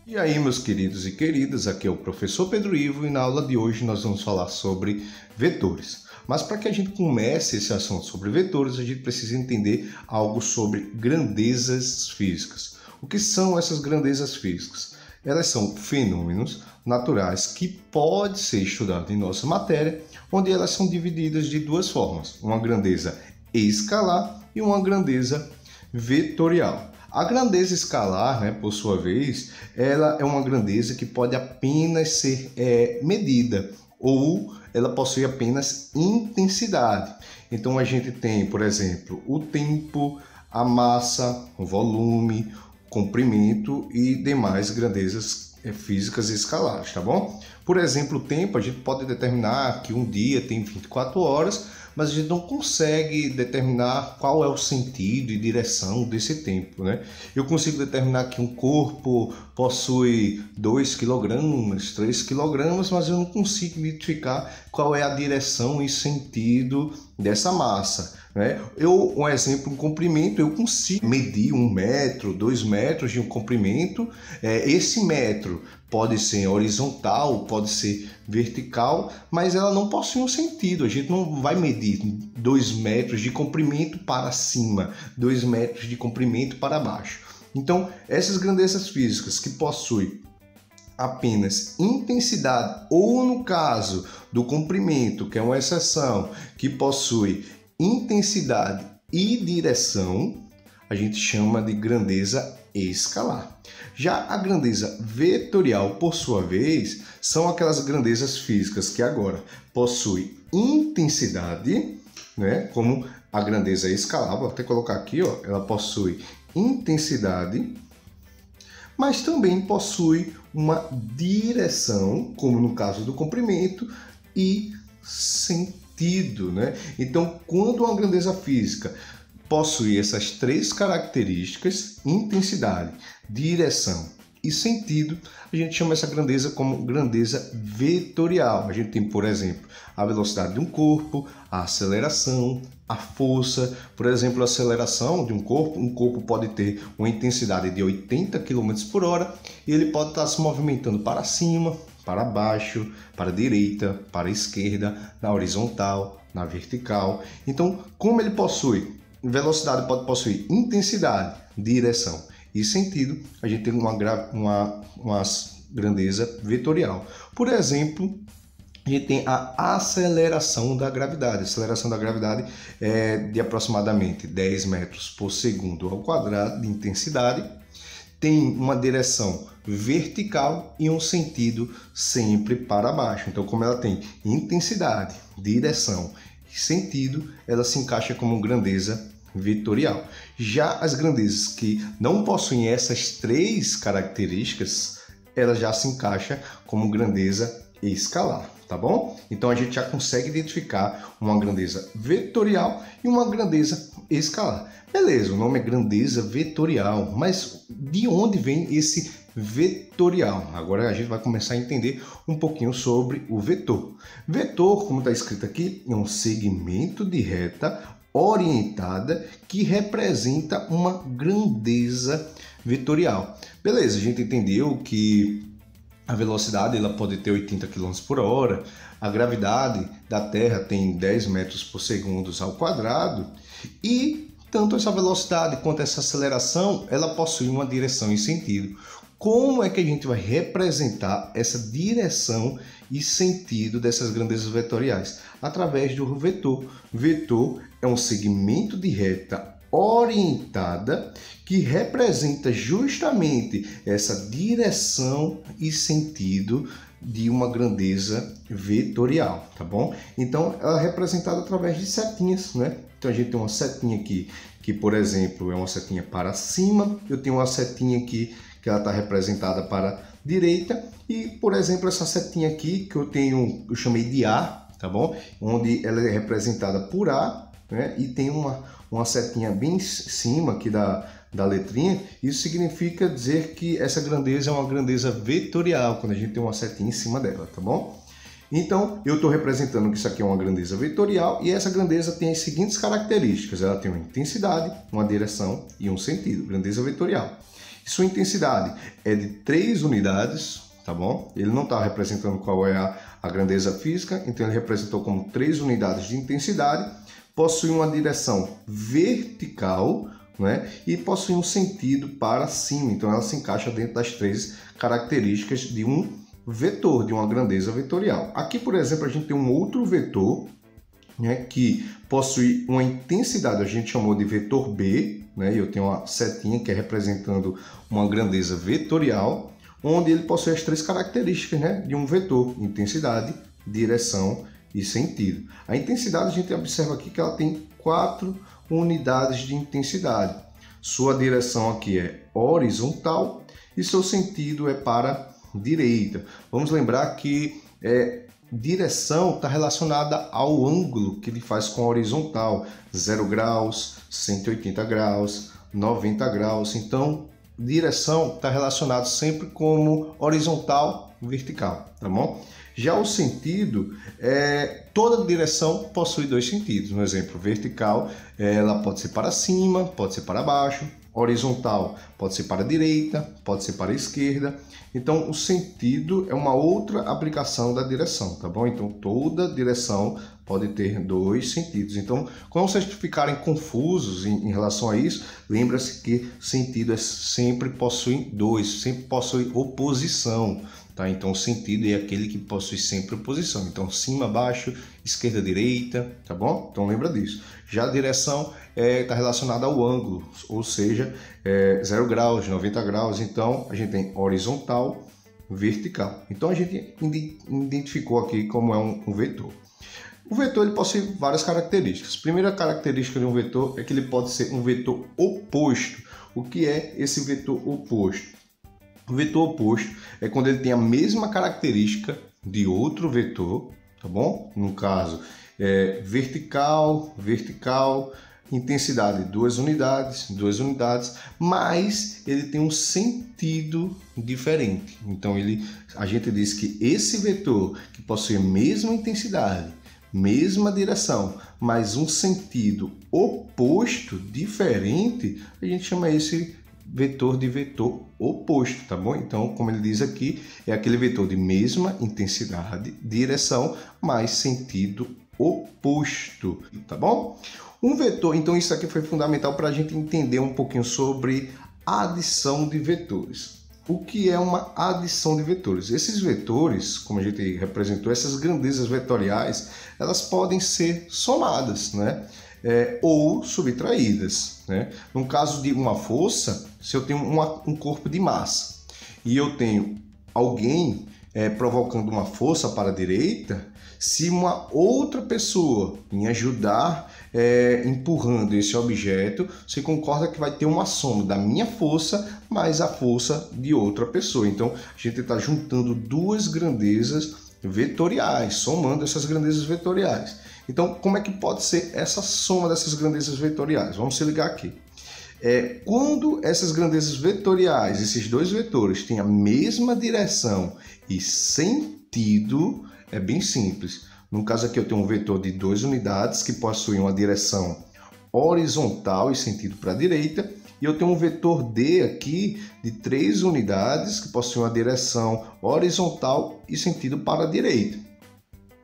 E aí, meus queridos e queridas, aqui é o professor Pedro Ivo e na aula de hoje nós vamos falar sobre vetores. Mas para que a gente comece esse assunto sobre vetores, a gente precisa entender algo sobre grandezas físicas. O que são essas grandezas físicas? Elas são fenômenos naturais que podem ser estudados em nossa matéria, onde elas são divididas de duas formas, uma grandeza escalar e uma grandeza vetorial. A grandeza escalar, por sua vez, ela é uma grandeza que pode apenas ser medida ou ela possui apenas intensidade. Então a gente tem, por exemplo, o tempo, a massa, o volume, o comprimento e demais grandezas físicas escalares, tá bom? Por exemplo, o tempo, a gente pode determinar que um dia tem 24 horas, mas a gente não consegue determinar qual é o sentido e direção desse tempo, né? Eu consigo determinar que um corpo possui 2 kg, 3 kg, mas eu não consigo identificar qual é a direção e sentido dessa massa, né? Um exemplo, um comprimento, eu consigo medir 1 metro, 2 metros de um comprimento. Esse metro pode ser horizontal, pode ser vertical, mas ela não possui um sentido. A gente não vai medir 2 metros de comprimento para cima, 2 metros de comprimento para baixo. Então, essas grandezas físicas que possuem apenas intensidade, ou no caso do comprimento, que é uma exceção, que possui intensidade e direção, a gente chama de grandeza escalar. Já a grandeza vetorial, por sua vez, são aquelas grandezas físicas que agora possuem intensidade, né? Como a grandeza escalar, vou até colocar aqui, ó, ela possui intensidade, mas também possui uma direção, como no caso do comprimento, e sentido, né? Então, quando uma grandeza física possui essas três características, intensidade, direção e sentido, a gente chama essa grandeza como grandeza vetorial. A gente tem, por exemplo, a velocidade de um corpo, a aceleração, a força. Por exemplo, a aceleração de um corpo pode ter uma intensidade de 80 km por hora e ele pode estar se movimentando para cima, para baixo, para a direita, para a esquerda, na horizontal, na vertical. Então, como ele possui velocidade, pode possuir intensidade, direção e sentido, a gente tem uma grandeza vetorial. Por exemplo, a gente tem a aceleração da gravidade. A aceleração da gravidade é de aproximadamente 10 metros por segundo ao quadrado de intensidade. Tem uma direção vertical e um sentido sempre para baixo. Então, como ela tem intensidade, direção e sentido, ela se encaixa como grandeza vetorial. Já as grandezas que não possuem essas três características, ela já se encaixa como grandeza escalar, tá bom? Então a gente já consegue identificar uma grandeza vetorial e uma grandeza escalar. Beleza, o nome é grandeza vetorial, mas de onde vem esse vetorial? Agora a gente vai começar a entender um pouquinho sobre o vetor. Vetor, como está escrito aqui, é um segmento de reta orientada que representa uma grandeza vetorial. Beleza, a gente entendeu que a velocidade ela pode ter 80 km por hora, a gravidade da Terra tem 10 metros por segundo ao quadrado e tanto essa velocidade quanto essa aceleração ela possui uma direção e sentido. Como é que a gente vai representar essa direção e sentido dessas grandezas vetoriais? Através do vetor. Vetor é um segmento de reta orientada que representa justamente essa direção e sentido de uma grandeza vetorial, tá bom? Então, ela é representada através de setinhas, né? Então, a gente tem uma setinha aqui, que, por exemplo, é uma setinha para cima. Eu tenho uma setinha aqui que ela está representada para a direita e, por exemplo, essa setinha aqui que eu chamei de A, tá bom? Onde ela é representada por A, né? E tem uma setinha bem em cima aqui da letrinha. Isso significa dizer que essa grandeza é uma grandeza vetorial, quando a gente tem uma setinha em cima dela, tá bom? Então, eu estou representando que isso aqui é uma grandeza vetorial e essa grandeza tem as seguintes características. Ela tem uma intensidade, uma direção e um sentido, grandeza vetorial. Sua intensidade é de 3 unidades, tá bom? Ele não está representando qual é a grandeza física, então ele representou como 3 unidades de intensidade, possui uma direção vertical, né? E possui um sentido para cima, então ela se encaixa dentro das 3 características de um vetor, de uma grandeza vetorial. Aqui, por exemplo, a gente tem um outro vetor, né, que possui uma intensidade, a gente chamou de vetor B, né, e eu tenho uma setinha que é representando uma grandeza vetorial, onde ele possui as 3 características, né, de um vetor: intensidade, direção e sentido. A intensidade, a gente observa aqui que ela tem 4 unidades de intensidade. Sua direção aqui é horizontal e seu sentido é para direita. Vamos lembrar que direção está relacionada ao ângulo que ele faz com a horizontal, 0 graus, 180 graus, 90 graus. Então, direção está relacionado sempre como horizontal, vertical, tá bom? Já o sentido, toda direção possui 2 sentidos. No exemplo, vertical, ela pode ser para cima, pode ser para baixo. Horizontal pode ser para a direita, pode ser para a esquerda. Então, o sentido é uma outra aplicação da direção, tá bom? Então, toda direção pode ter 2 sentidos. Então, quando vocês ficarem confusos em relação a isso, lembra-se que sentido sempre possui 2, sempre possui oposição, tá? Então, o sentido é aquele que possui sempre oposição. Então, cima, baixo, esquerda, direita, tá bom? Então, lembra disso. Já a direção está relacionada ao ângulo, ou seja, 0 graus, 90 graus. Então, a gente tem horizontal, vertical. Então, a gente identificou aqui como é um vetor. O vetor ele possui várias características. A primeira característica de um vetor é que ele pode ser um vetor oposto. O que é esse vetor oposto? O vetor oposto é quando ele tem a mesma característica de outro vetor, tá bom? No caso, vertical, intensidade 2 unidades, mas ele tem um sentido diferente. Então a gente diz que esse vetor que possui a mesma intensidade, mesma direção, mas um sentido oposto, diferente, a gente chama esse vetor de vetor oposto, tá bom? Então, como ele diz aqui, é aquele vetor de mesma intensidade, direção, mas sentido oposto, tá bom? Um vetor, então isso aqui foi fundamental para a gente entender um pouquinho sobre adição de vetores. O que é uma adição de vetores? Esses vetores, como a gente representou, essas grandezas vetoriais, elas podem ser somadas, né? Ou subtraídas, né? No caso de uma força, se eu tenho um corpo de massa e eu tenho alguém provocando uma força para a direita, se uma outra pessoa me ajudar empurrando esse objeto, você concorda que vai ter uma soma da minha força mais a força de outra pessoa. Então, a gente está juntando 2 grandezas vetoriais, somando essas grandezas vetoriais. Então, como é que pode ser essa soma dessas grandezas vetoriais? Vamos se ligar aqui. Quando essas grandezas vetoriais, esses 2 vetores, têm a mesma direção e sentido, é bem simples. No caso aqui eu tenho um vetor de 2 unidades que possui uma direção horizontal e sentido para a direita, e eu tenho um vetor D aqui de 3 unidades que possui uma direção horizontal e sentido para a direita.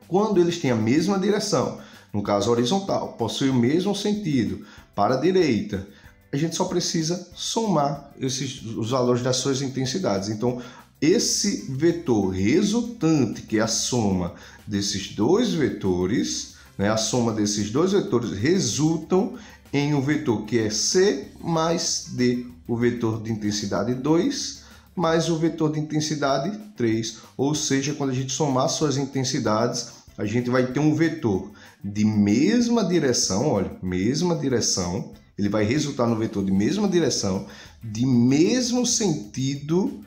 Quando eles têm a mesma direção, no caso horizontal, possui o mesmo sentido para a direita, a gente só precisa somar os valores das suas intensidades. Então, esse vetor resultante, que é a soma desses 2 vetores, né, a soma desses 2 vetores resultam em um vetor que é C mais D, o vetor de intensidade 2 mais o vetor de intensidade 3. Ou seja, quando a gente somar suas intensidades, a gente vai ter um vetor de mesma direção, olha, mesma direção, ele vai resultar no vetor de mesma direção, de mesmo sentido,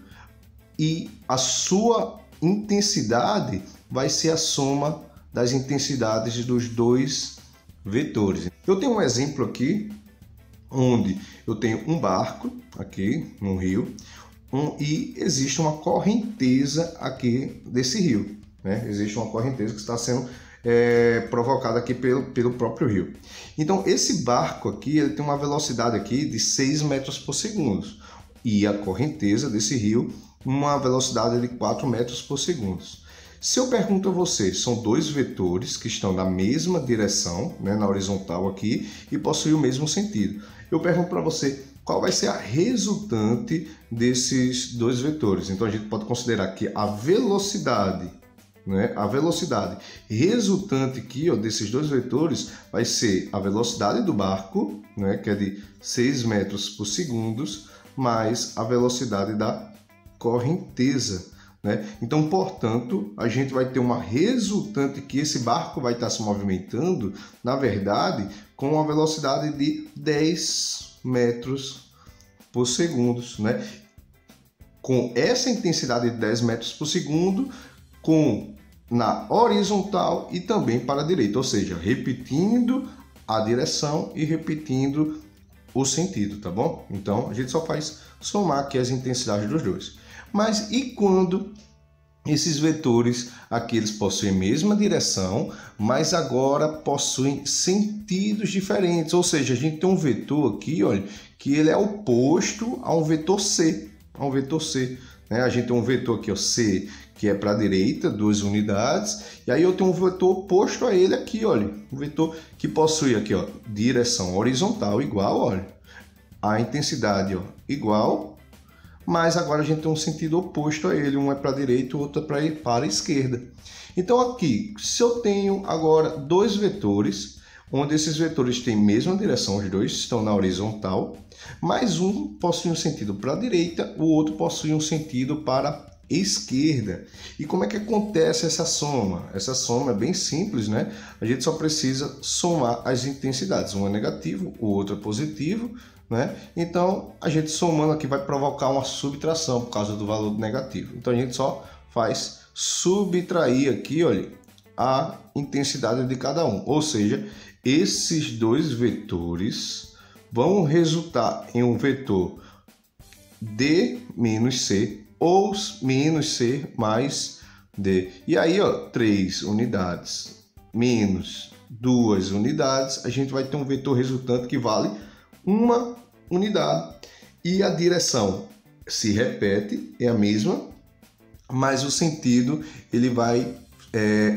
e a sua intensidade vai ser a soma das intensidades dos 2 vetores. Eu tenho um exemplo aqui, onde eu tenho um barco aqui no rio, e existe uma correnteza aqui desse rio, né? Existe uma correnteza que está sendo provocada aqui pelo próprio rio. Então, esse barco aqui ele tem uma velocidade aqui de 6 metros por segundo. e a correnteza desse rio, uma velocidade de 4 metros por segundo. Se eu pergunto a você, são dois vetores que estão na mesma direção, né, na horizontal aqui, e possuem o mesmo sentido. Eu pergunto para você qual vai ser a resultante desses dois vetores. Então a gente pode considerar que a velocidade, né, a velocidade resultante aqui, ó, desses dois vetores vai ser a velocidade do barco, né, que é de 6 metros por segundo, mais a velocidade da correnteza. Né? Então, portanto, a gente vai ter uma resultante que esse barco vai estar se movimentando, na verdade, com uma velocidade de 10 metros por segundo. Né? Com essa intensidade de 10 metros por segundo, na horizontal e também para a direita, ou seja, repetindo a direção e repetindo o sentido, tá bom? Então, a gente só faz somar aqui as intensidades dos dois. Mas e quando esses vetores aqui eles possuem a mesma direção, mas agora possuem sentidos diferentes? Ou seja, a gente tem um vetor aqui, olha, que ele é oposto a um vetor C, né? A gente tem um vetor aqui, ó, C, que é para a direita, 2 unidades, e aí eu tenho um vetor oposto a ele aqui, olha, um vetor que possui aqui, ó, direção horizontal igual, olha, a intensidade, ó, igual, mas agora a gente tem um sentido oposto a ele, um é para a direita, o outro é para a esquerda. Então aqui, se eu tenho agora dois vetores, onde esses vetores têm a mesma direção, os dois estão na horizontal, mas um possui um sentido para a direita, o outro possui um sentido para a esquerda. E como é que acontece essa soma? Essa soma é bem simples, né? A gente só precisa somar as intensidades, um é negativo, o outro é positivo, né? Então, a gente somando aqui vai provocar uma subtração por causa do valor negativo. Então, a gente só faz subtrair aqui, olha, a intensidade de cada um. Ou seja, esses dois vetores vão resultar em um vetor D menos C ou menos C mais D. E aí, ó, 3 unidades menos 2 unidades, a gente vai ter um vetor resultante que vale 1 unidade, e a direção se repete, é a mesma, mas o sentido ele vai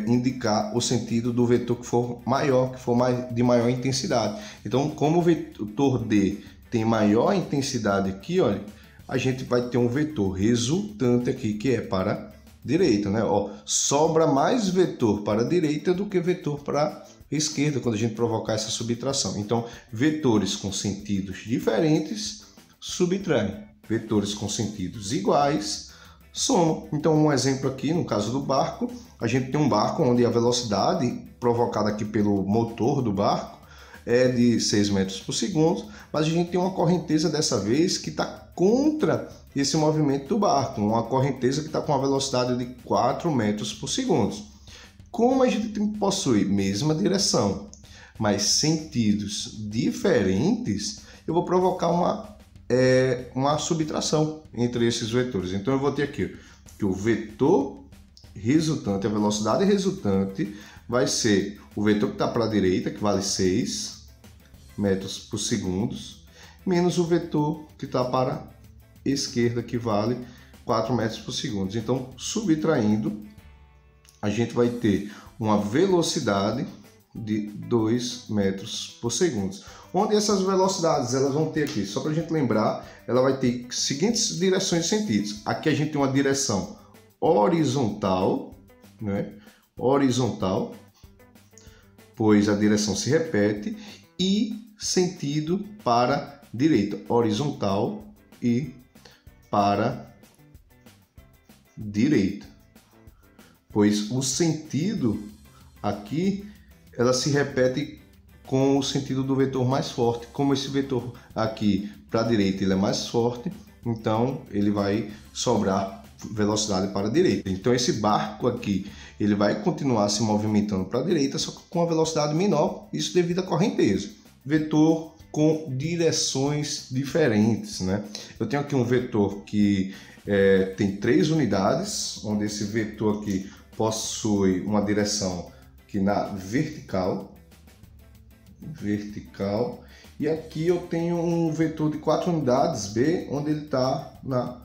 indicar o sentido do vetor que for maior, que for de maior intensidade. Então, como o vetor D tem maior intensidade aqui, olha, a gente vai ter um vetor resultante aqui que é para a direita, né? Ó, sobra mais vetor para a direita do que vetor para a esquerda quando a gente provocar essa subtração. Então, vetores com sentidos diferentes subtraem, vetores com sentidos iguais somam. Então, um exemplo aqui, no caso do barco, a gente tem um barco onde a velocidade provocada aqui pelo motor do barco é de 6 metros por segundo, mas a gente tem uma correnteza dessa vez que está contra esse movimento do barco, uma correnteza que está com uma velocidade de 4 metros por segundo. Como a gente possui mesma direção, mas sentidos diferentes, eu vou provocar uma subtração entre esses vetores. Então eu vou ter aqui que o vetor resultante, a velocidade resultante, vai ser o vetor que está para a direita, que vale 6 metros por segundo, menos o vetor que está para a esquerda, que vale 4 metros por segundo. Então, subtraindo, a gente vai ter uma velocidade de 2 metros por segundo. Onde essas velocidades elas vão ter aqui, só para a gente lembrar, ela vai ter seguintes direções e sentidos. Aqui a gente tem uma direção horizontal, né? Horizontal, pois a direção se repete, e sentido para direita, horizontal e para direita, pois o sentido aqui ela se repete com o sentido do vetor mais forte. Como esse vetor aqui para a direita ele é mais forte, então ele vai sobrar velocidade para a direita. Então esse barco aqui ele vai continuar se movimentando para a direita, só que com uma velocidade menor, isso devido à correnteza. Vetor com direções diferentes, né? Eu tenho aqui um vetor que tem 3 unidades, onde esse vetor aqui possui uma direção que na vertical, E aqui eu tenho um vetor de 4 unidades, B, onde ele está na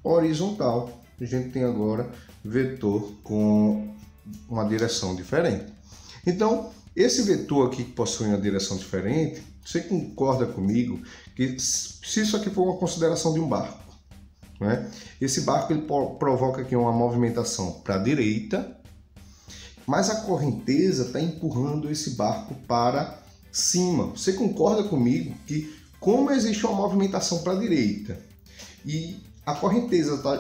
horizontal. A gente tem agora vetor com uma direção diferente. Então, esse vetor aqui que possui uma direção diferente, você concorda comigo que se isso aqui for uma consideração de um barco, né? Esse barco ele provoca aqui uma movimentação para a direita, mas a correnteza está empurrando esse barco para cima. Você concorda comigo que como existe uma movimentação para a direita e a correnteza está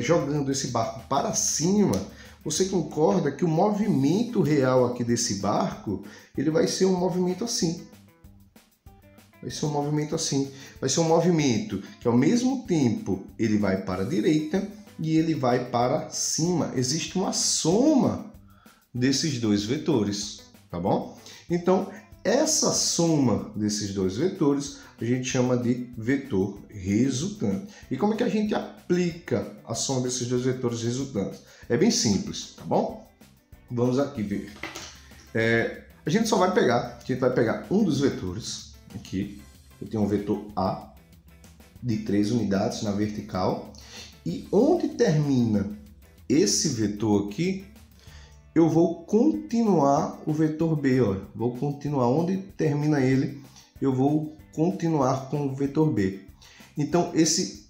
jogando esse barco para cima, você concorda que o movimento real aqui desse barco, ele vai ser um movimento assim. Vai ser um movimento assim. Vai ser um movimento que ao mesmo tempo ele vai para a direita e ele vai para cima. Existe uma soma desses dois vetores, tá bom? Então, essa soma desses dois vetores a gente chama de vetor resultante. E como é que a gente aplica a soma desses dois vetores resultantes? É bem simples, tá bom? Vamos aqui ver. A gente vai pegar um dos vetores, aqui, eu tenho um vetor A de 3 unidades na vertical, e onde termina esse vetor aqui, eu vou continuar o vetor B, ó. Vou continuar onde termina ele, eu vou continuar com o vetor B. Então,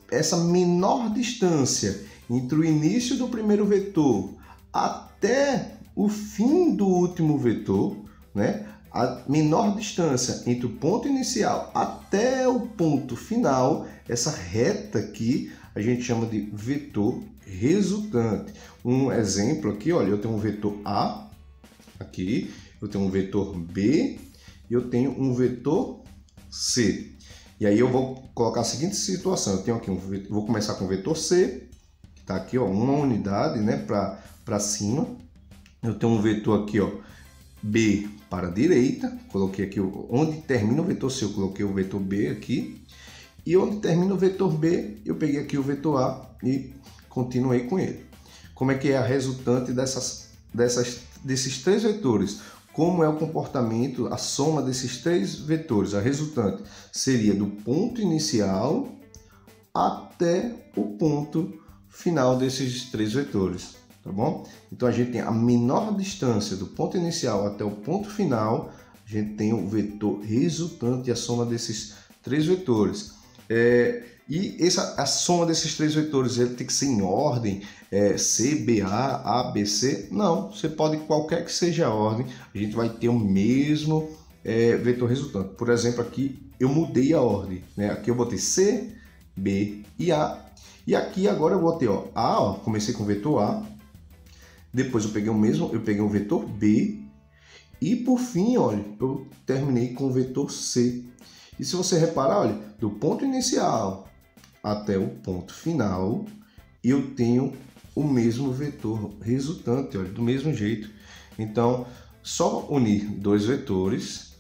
essa menor distância entre o início do primeiro vetor até o fim do último vetor, né? A menor distância entre o ponto inicial até o ponto final, essa reta aqui, a gente chama de vetor resultante. Um exemplo aqui, olha, eu tenho um vetor A aqui, eu tenho um vetor B e eu tenho um vetor C. E aí eu vou colocar a seguinte situação, eu tenho aqui vou começar com o vetor C, que está aqui, ó, uma unidade, né, para cima. Eu tenho um vetor aqui, ó, B para a direita, coloquei aqui onde termina o vetor C, eu coloquei o vetor B aqui, e onde termina o vetor B, eu peguei aqui o vetor A e continuei com ele. Como é que é a resultante desses três vetores? Como é o comportamento, a soma desses três vetores? A resultante seria do ponto inicial até o ponto final desses três vetores, tá bom? Então a gente tem a menor distância do ponto inicial até o ponto final, a gente tem o vetor resultante e a soma desses três vetores. A soma desses três vetores ele tem que ser em ordem, C, B, A, B, C? Não, você pode, qualquer que seja a ordem, a gente vai ter o mesmo vetor resultante. Por exemplo, aqui eu mudei a ordem, né? Aqui eu botei C, B e A. E aqui agora eu botei A, ó, comecei com o vetor A, depois eu peguei o vetor B e por fim, olha, eu terminei com o vetor C. E se você reparar, olha, do ponto inicial até o ponto final, eu tenho o mesmo vetor resultante, olha, do mesmo jeito. Então, só unir dois vetores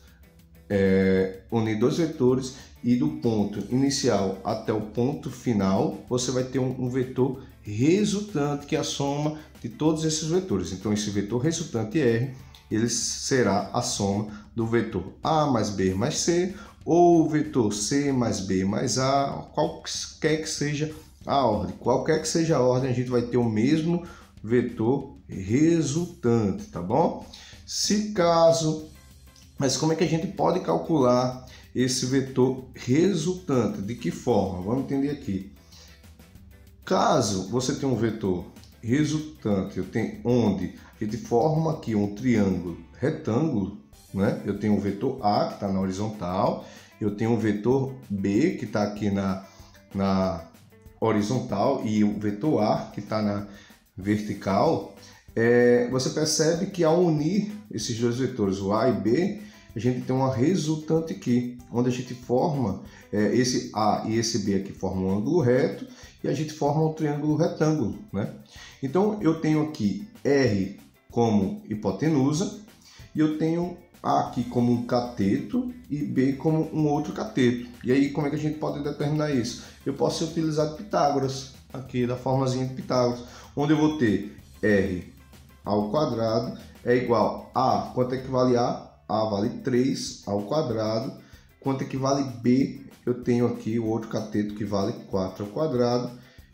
e do ponto inicial até o ponto final, você vai ter um vetor resultante, que é a soma de todos esses vetores. Então, esse vetor resultante R, ele será a soma do vetor A mais B mais C, ou o vetor C mais B mais A, qualquer que seja a ordem. Qualquer que seja a ordem, a gente vai ter o mesmo vetor resultante, tá bom? Mas como é que a gente pode calcular esse vetor resultante? De que forma? Vamos entender aqui. Caso você tenha um vetor resultante, onde a gente forma aqui um triângulo retângulo, né? Eu tenho um vetor A que está na horizontal, eu tenho um vetor B que está aqui na horizontal e o vetor A que está na vertical. Você percebe que ao unir esses dois vetores, o A e B, a gente tem uma resultante aqui, onde a gente forma esse A e esse B aqui formam um ângulo reto e a gente forma um triângulo retângulo, né? Então eu tenho aqui R como hipotenusa e eu tenho A aqui como um cateto e B como um outro cateto. E aí como é que a gente pode determinar isso? Eu posso utilizar Pitágoras, aqui da formazinha de Pitágoras, onde eu vou ter R ao quadrado é igual a, quanto equivale a? A vale 3 ao quadrado, quanto equivale B, eu tenho aqui o outro cateto que vale 4 ao quadrado,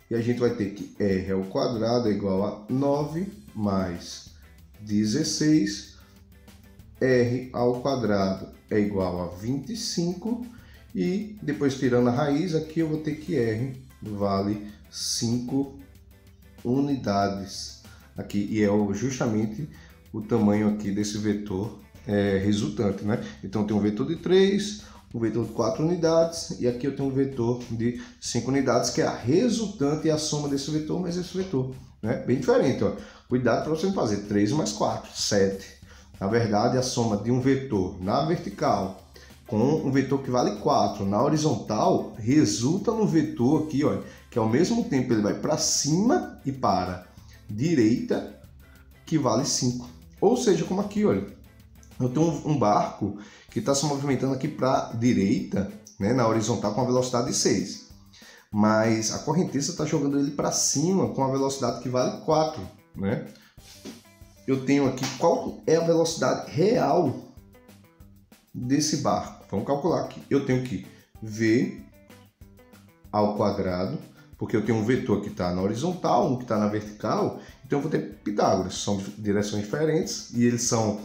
e a gente vai ter que R ao quadrado é igual a 9 mais 16, R ao quadrado é igual a 25, e depois tirando a raiz, aqui eu vou ter que R vale 5 unidades, aqui, e é justamente o tamanho aqui desse vetor resultante, né? Então eu tenho um vetor de 3, um vetor de 4 unidades, e aqui eu tenho um vetor de 5 unidades, que é a resultante e a soma desse vetor mais esse vetor, né? Bem diferente, ó. Cuidado para você não fazer 3 mais 4, 7. Na verdade, a soma de um vetor na vertical com um vetor que vale 4 na horizontal resulta no vetor aqui, ó, que ao mesmo tempo ele vai para cima e para direita, que vale 5. Ou seja, como aqui, olha, eu tenho um barco que está se movimentando aqui para a direita, né, na horizontal com a velocidade de 6. Mas a correnteza está jogando ele para cima com a velocidade que vale 4. Né? Eu tenho aqui qual é a velocidade real desse barco. Vamos calcular aqui. Eu tenho que V ao quadrado, porque eu tenho um vetor que está na horizontal, um que está na vertical, então eu vou ter Pitágoras. São direções diferentes e eles são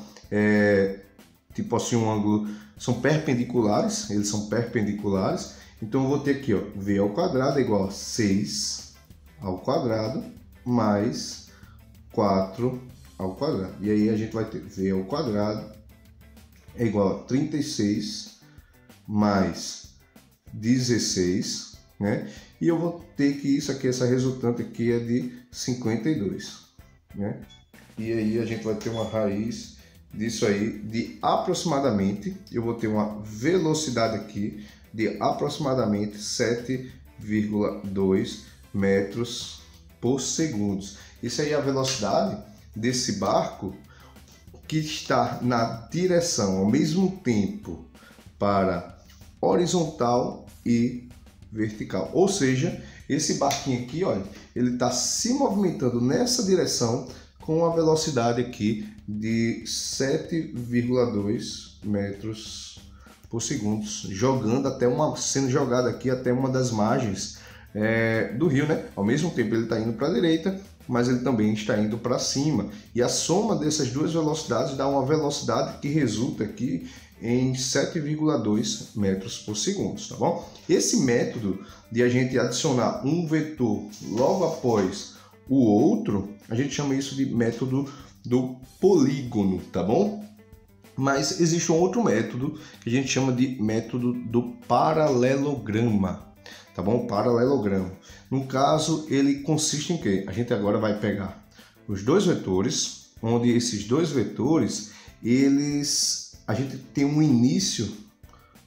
tipo assim, um ângulo, são perpendiculares, eles são perpendiculares, então eu vou ter aqui, ó, V ao quadrado é igual a 6 ao quadrado mais 4 ao quadrado, e aí a gente vai ter V ao quadrado é igual a 36 mais 16, né? E eu vou ter que isso aqui, essa resultante aqui é de 52, né? E aí a gente vai ter uma raiz disso aí de aproximadamente, eu vou ter uma velocidade aqui de aproximadamente 7,2 metros por segundo. Isso aí é a velocidade desse barco que está na direção ao mesmo tempo para horizontal e vertical. Ou seja, esse barquinho aqui, olha, ele está se movimentando nessa direção com a velocidade aqui de 7,2 metros por segundo, sendo jogado aqui até uma das margens do rio, né? Ao mesmo tempo ele está indo para a direita, mas ele também está indo para cima. E a soma dessas duas velocidades dá uma velocidade que resulta aqui em 7,2 metros por segundo, tá bom? Esse método de a gente adicionar um vetor logo após o outro, a gente chama isso de método do polígono, tá bom? Mas existe um outro método que a gente chama de método do paralelograma, tá bom? Paralelogramo. No caso, ele consiste em quê? A gente agora vai pegar os dois vetores, onde esses dois vetores, a gente tem um início,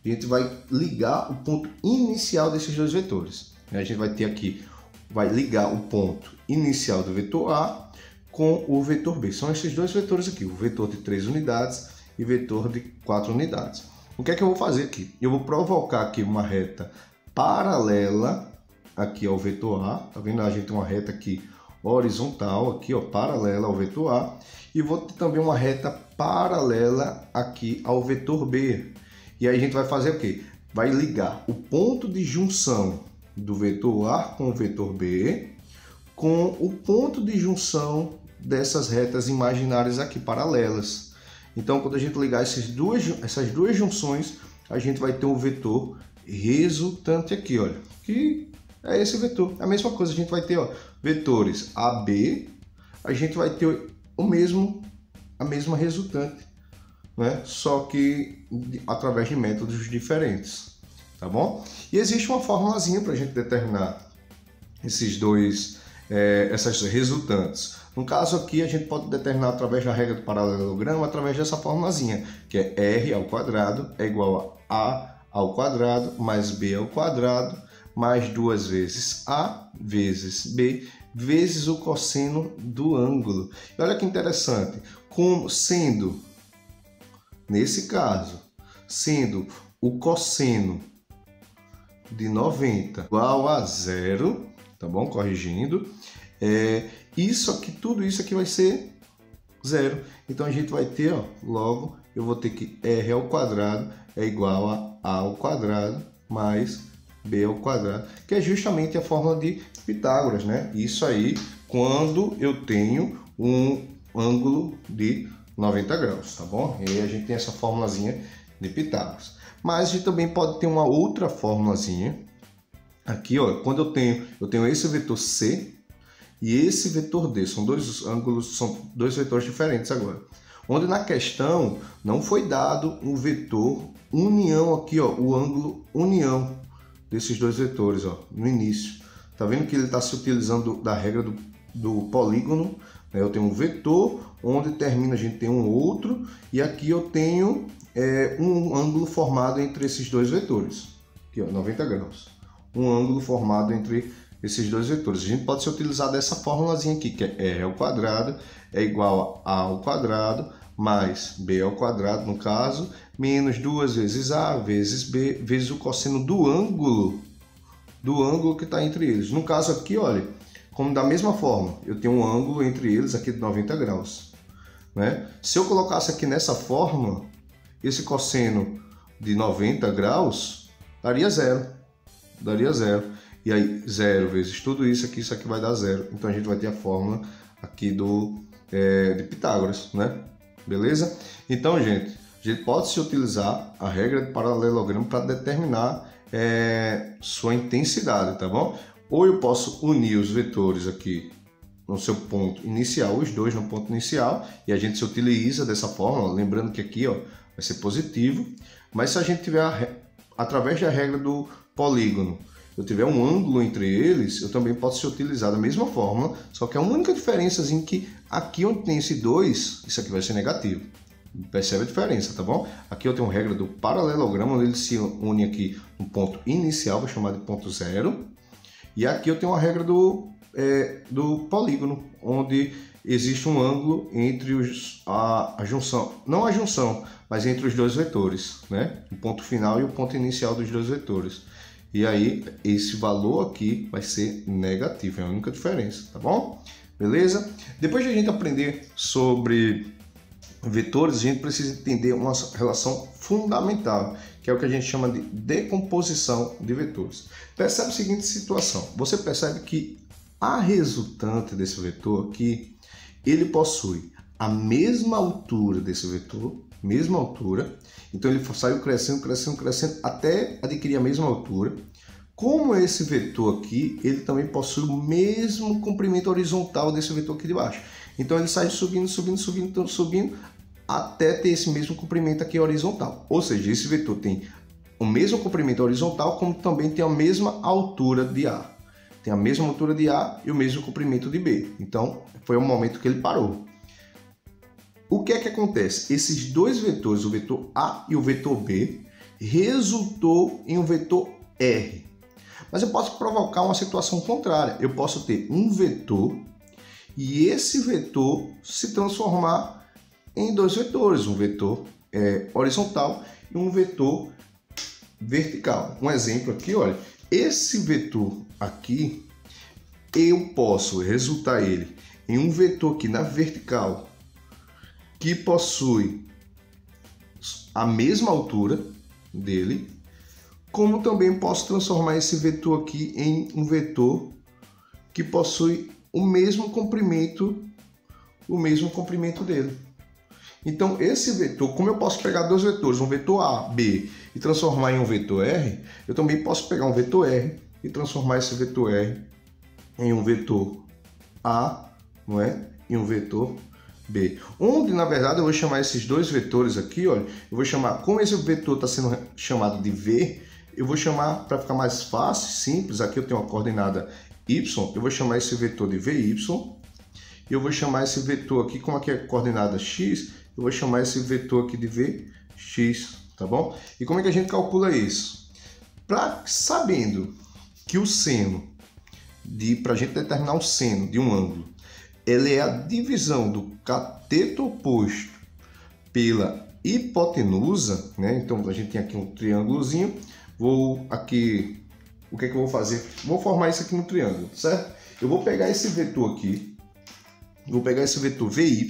a gente vai ligar o ponto inicial desses dois vetores. A gente vai ter aqui, vai ligar o ponto inicial do vetor A com o vetor B. São esses dois vetores aqui, o vetor de 3 unidades e vetor de 4 unidades. O que é que eu vou fazer aqui? Eu vou provocar aqui uma reta paralela aqui ao vetor A, tá vendo? A gente tem uma reta aqui horizontal, aqui ó, paralela ao vetor A, e vou ter também uma reta paralela aqui ao vetor B. E aí a gente vai fazer o quê? Vai ligar o ponto de junção do vetor A com o vetor B com o ponto de junção dessas retas imaginárias aqui paralelas. Então, quando a gente ligar essas duas junções, a gente vai ter um vetor resultante aqui, olha, que é esse vetor. A mesma coisa, a gente vai ter, ó, vetores AB, a gente vai ter a mesma resultante, né? Só que através de métodos diferentes, tá bom? E existe uma formulazinha para a gente determinar essas resultantes. No caso aqui, a gente pode determinar através da regra do paralelogramo, através dessa formulazinha, que é R ao quadrado é igual a ao quadrado mais B ao quadrado mais 2 vezes A vezes B vezes o cosseno do ângulo. E olha que interessante, nesse caso, sendo o cosseno de 90 igual a 0, tá bom? Corrigindo, tudo isso aqui vai ser 0. Então a gente vai ter, ó, logo eu vou ter que r ao quadrado é igual a ao quadrado mais b ao quadrado, que é justamente a fórmula de Pitágoras, né? Isso aí quando eu tenho um ângulo de 90 graus, tá bom? E aí a gente tem essa formulazinha de Pitágoras. Mas a gente também pode ter uma outra formulazinha. Aqui, ó, quando eu tenho esse vetor C e esse vetor D, são dois ângulos, são dois vetores diferentes agora. Onde na questão não foi dado o vetor união aqui, ó, o ângulo união desses dois vetores, ó, no início. Tá vendo que ele está se utilizando da regra do polígono, né? Eu tenho um vetor, onde termina a gente tem um outro, e aqui eu tenho um ângulo formado entre esses dois vetores, aqui, ó, 90 graus. Um ângulo formado entre esses dois vetores. A gente pode se utilizar dessa formulazinha aqui, que é r ao quadrado é igual a ao quadrado mais b ao quadrado, no caso, menos 2 vezes a vezes b vezes o cosseno do ângulo que está entre eles. No caso aqui, olha, como da mesma forma, eu tenho um ângulo entre eles aqui de 90 graus. Né? Se eu colocasse aqui nessa forma, esse cosseno de 90 graus daria zero. Daria zero. E aí, 0 vezes tudo isso aqui vai dar zero. Então a gente vai ter a fórmula aqui de Pitágoras, né? Beleza? Então, gente, a gente pode se utilizar a regra de paralelogramo para determinar sua intensidade, tá bom? Ou eu posso unir os vetores aqui no seu ponto inicial, os dois no ponto inicial, e a gente se utiliza dessa fórmula, lembrando que aqui, ó, vai ser positivo, mas se a gente tiver, através da regra do polígono, eu tiver um ângulo entre eles, eu também posso se utilizar da mesma fórmula, só que a única diferença é que aqui onde tem esse 2, isso aqui vai ser negativo. Percebe a diferença, tá bom? Aqui eu tenho a regra do paralelogramo, onde ele se une aqui no ponto inicial, vou chamar de ponto 0. E aqui eu tenho a regra do polígono, onde existe um ângulo entre a junção, não a junção, mas entre os dois vetores, né? O ponto final e o ponto inicial dos dois vetores. E aí, esse valor aqui vai ser negativo, é a única diferença, tá bom? Beleza? Depois de a gente aprender sobre vetores, a gente precisa entender uma relação fundamental, que é o que a gente chama de decomposição de vetores. Percebe a seguinte situação, você percebe que a resultante desse vetor aqui, ele possui a mesma altura desse vetor, mesma altura, então ele saiu crescendo, crescendo, crescendo até adquirir a mesma altura. Como esse vetor aqui, ele também possui o mesmo comprimento horizontal desse vetor aqui de baixo. Então ele sai subindo, subindo, subindo, subindo, até ter esse mesmo comprimento aqui horizontal. Ou seja, esse vetor tem o mesmo comprimento horizontal, como também tem a mesma altura de A. Tem a mesma altura de A e o mesmo comprimento de B. Então, foi o momento que ele parou. O que é que acontece? Esses dois vetores, o vetor A e o vetor B, resultou em um vetor R. Mas eu posso provocar uma situação contrária. Eu posso ter um vetor e esse vetor se transformar em dois vetores, um vetor horizontal e um vetor vertical. Um exemplo aqui, olha, esse vetor aqui, eu posso resultar ele em um vetor aqui na vertical que possui a mesma altura dele, como também posso transformar esse vetor aqui em um vetor que possui o mesmo comprimento dele. Então, esse vetor, como eu posso pegar dois vetores, um vetor A, B, e transformar em um vetor R, eu também posso pegar um vetor R e transformar esse vetor R em um vetor A, não é? E um vetor B. Onde, na verdade, eu vou chamar esses dois vetores aqui, olha, eu vou chamar, como esse vetor está sendo chamado de V, eu vou chamar, para ficar mais fácil, simples, aqui eu tenho uma coordenada Y, eu vou chamar esse vetor de VY, e eu vou chamar esse vetor aqui, como aqui é a coordenada X, eu vou chamar esse vetor aqui de Vx, tá bom? E como é que a gente calcula isso? Sabendo que o seno, para a gente determinar o seno de um ângulo, ele é a divisão do cateto oposto pela hipotenusa, né? Então a gente tem aqui um triângulozinho, o que é que eu vou fazer? Vou formar isso aqui no triângulo, certo? Eu vou pegar esse vetor aqui, vou pegar esse vetor VY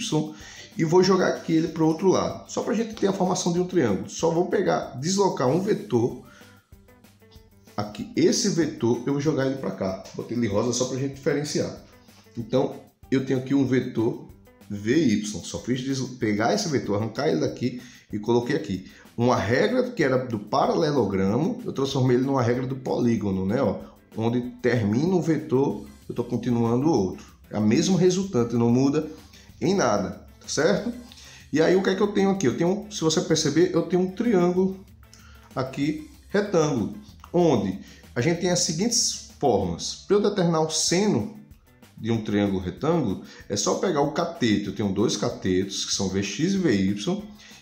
e vou jogar aqui ele para o outro lado, só para a gente ter a formação de um triângulo. Só vou pegar, deslocar um vetor aqui, esse vetor eu vou jogar ele para cá, botei ele rosa só para a gente diferenciar. Então eu tenho aqui um vetor VY, só fiz pegar esse vetor, arrancar ele daqui e coloquei aqui. Uma regra que era do paralelogramo, eu transformei ele numa regra do polígono, né? Ó, onde termina um vetor, eu estou continuando o outro. É a mesma resultante, não muda em nada, tá certo? E aí o que é que eu tenho aqui? Eu tenho, se você perceber, eu tenho um triângulo aqui, retângulo, onde a gente tem as seguintes formas. Para eu determinar o seno de um triângulo retângulo, é só pegar o cateto. Eu tenho dois catetos, que são Vx e Vy.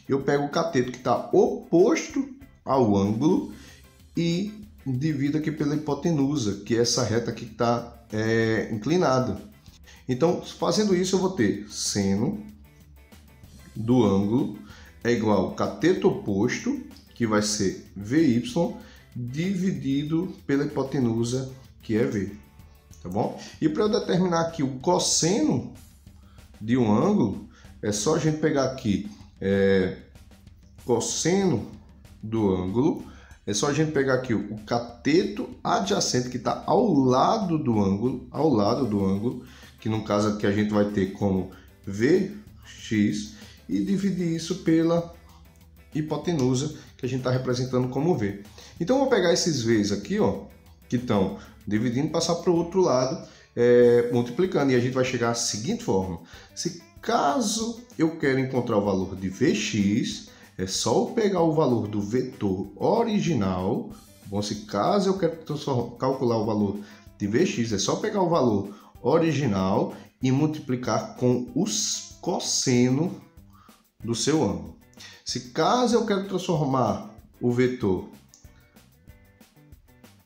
Eu pego o cateto que está oposto ao ângulo e divido aqui pela hipotenusa, que é essa reta aqui que está inclinada. Então, fazendo isso, eu vou ter seno do ângulo é igual ao cateto oposto, que vai ser Vy, dividido pela hipotenusa, que é V. Tá bom? E para eu determinar aqui o cosseno de um ângulo, é só a gente pegar aqui cosseno do ângulo, é só a gente pegar aqui o cateto adjacente que está ao lado do ângulo, que no caso aqui a gente vai ter como Vx, e dividir isso pela hipotenusa, que a gente está representando como V. Então eu vou pegar esses V's aqui, ó, que estão dividindo e passar para o outro lado, multiplicando, e a gente vai chegar à seguinte forma. Se caso eu quero encontrar o valor de Vx, é só eu pegar o valor do vetor original. Bom, se caso eu quero calcular o valor de Vx, é só pegar o valor original e multiplicar com os cosseno do seu ângulo. Se caso eu quero transformar o vetor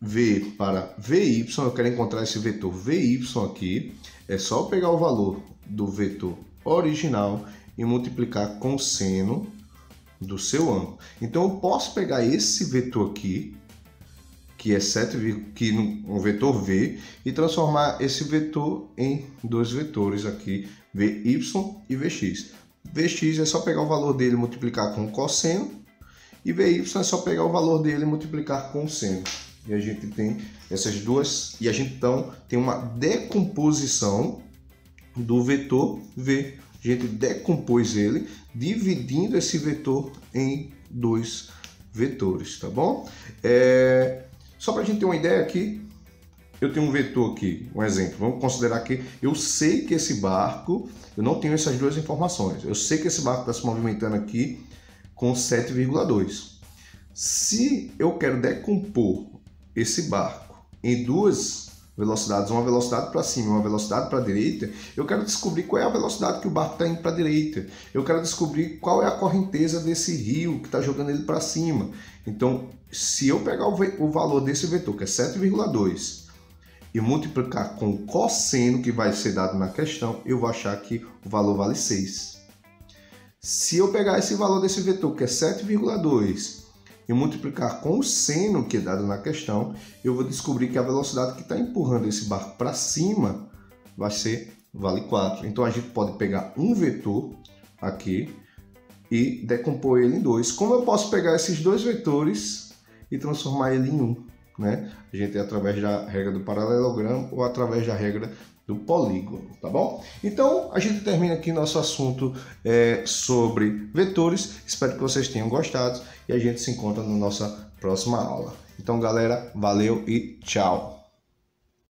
V para Vy, eu quero encontrar esse vetor Vy aqui, é só pegar o valor do vetor original e multiplicar com o seno do seu ângulo. Então eu posso pegar esse vetor aqui, que é um vetor V, e transformar esse vetor em dois vetores aqui, Vy e Vx. Vx é só pegar o valor dele e multiplicar com o cosseno, e Vy é só pegar o valor dele e multiplicar com o seno. E a gente tem essas duas, e a gente então tem uma decomposição do vetor V. A gente decompôs ele, dividindo esse vetor em dois vetores, tá bom? Só para a gente ter uma ideia aqui, eu tenho um vetor aqui, um exemplo. Vamos considerar que eu sei que esse barco, eu não tenho essas duas informações. Eu sei que esse barco está se movimentando aqui com 7,2. Se eu quero decompor esse barco em duas velocidades, uma velocidade para cima e uma velocidade para a direita, eu quero descobrir qual é a velocidade que o barco está indo para a direita. Eu quero descobrir qual é a correnteza desse rio que está jogando ele para cima. Então, se eu pegar o valor desse vetor, que é 7,2, e multiplicar com o cosseno que vai ser dado na questão, eu vou achar que o valor vale 6. Se eu pegar esse valor desse vetor, que é 7,2, e multiplicar com o seno que é dado na questão, eu vou descobrir que a velocidade que está empurrando esse barco para cima vale 4. Então a gente pode pegar um vetor aqui e decompor ele em dois. Como eu posso pegar esses dois vetores e transformar ele em um, né? A gente através da regra do paralelogramo ou através da regra do polígono, tá bom? Então a gente termina aqui nosso assunto sobre vetores. Espero que vocês tenham gostado e a gente se encontra na nossa próxima aula. Então galera, valeu e tchau!